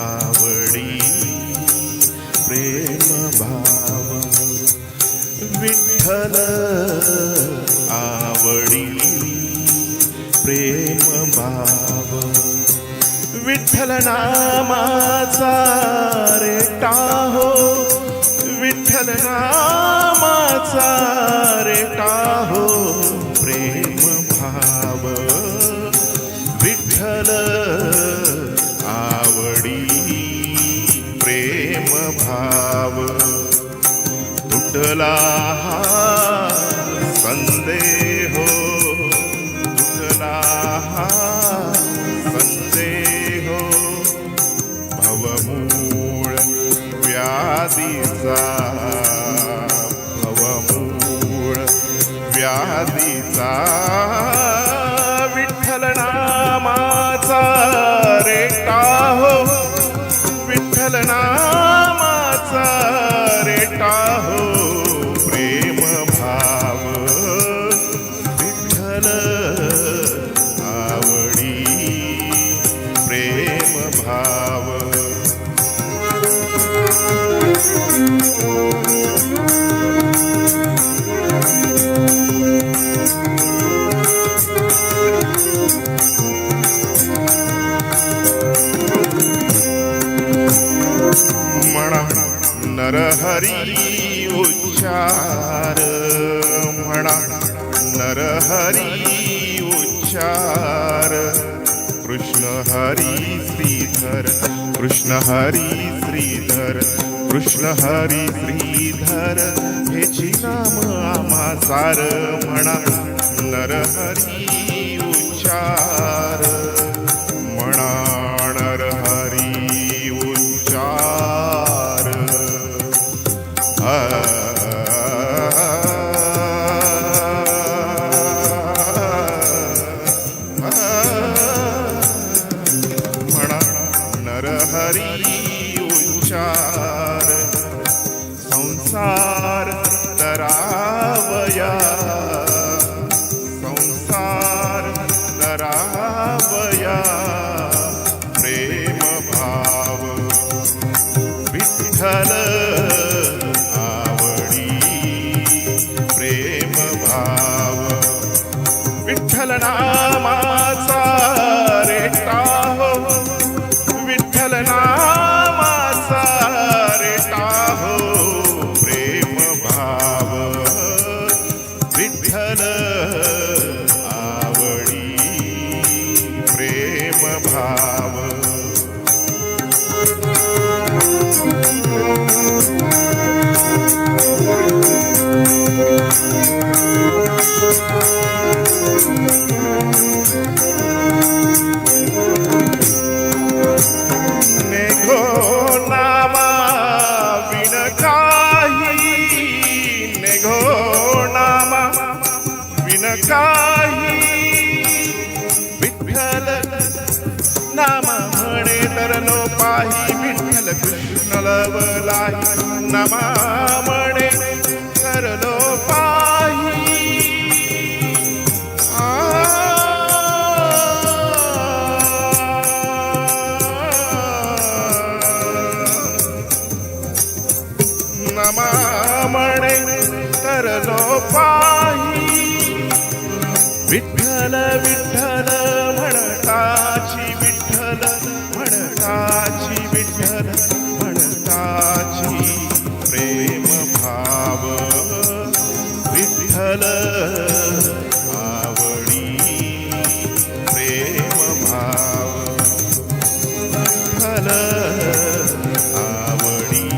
आवडी प्रेम भाव विठ्ठल आवडी प्रेम भाव विठ्ठल नामाचा रे टाहो विठ्ठल नामाचा रे टाहो प्रेम भाव विठ्ठल आवडी प्रेम भाव तुटला हा संदेह तुटला हा संदेह भवमूळ व्याधीचा भवमूळ व्याधीचा विठ्ठल नामाचा रे टाहो विठ्ठल नामाचा रे टाहो प्रेम भाव विठ्ठल आवडी प्रेम भाव म्हणा नरहरी उच्चार म्हणा नरहरी उच्चार कृष्ण हरी श्रीधर कृष्ण हरी श्रीधर कृष्ण हरी श्रीधर हेची नाम आम्हा सार म्हणा नरहरी उच्चार म्हणा नरहरी उच्चार म्हणा नरहरी उच्चार संसार तरावया संसार तरावया प्रेम भाव विठ्ठल आवडी प्रेम भाव विठ्ठल नामाचा रे टाहो विठ्ठल नामाचा रे टाहो प्रेम भाव विठ्ठल आवडी प्रेम भाव नेघो नामा विण काही नेघो नामा विण काही विठ्ठल नामा म्हणे तर नो पाही विठ्ठल कृष्ण लवलाही नामा म्हणे तर नो पाही नमा म्हणे तर नो पाही विठ्ठल विठ्ठल म्हणताची विठ्ठल म्हणताची विठ्ठल म्हणताची प्रेम भाव विठ्ठल आवडी प्रेम भाव विठ्ठल आवडी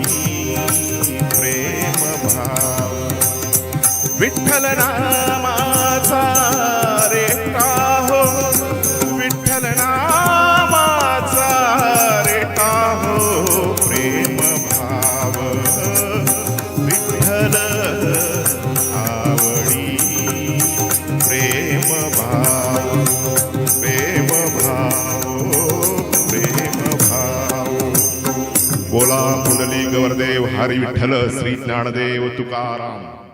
प्रेम भाव विठ्ठल नामाचा रे टाहो विठ्ठल नामाचा रे टाहो प्रेम भाव विठ्ठल आवडी प्रेम भाव प्रेम भाव प्रेम भाव बोला कुंडली गवरदेव हरी विठ्ठल श्री ज्ञानदेव तुकाराम।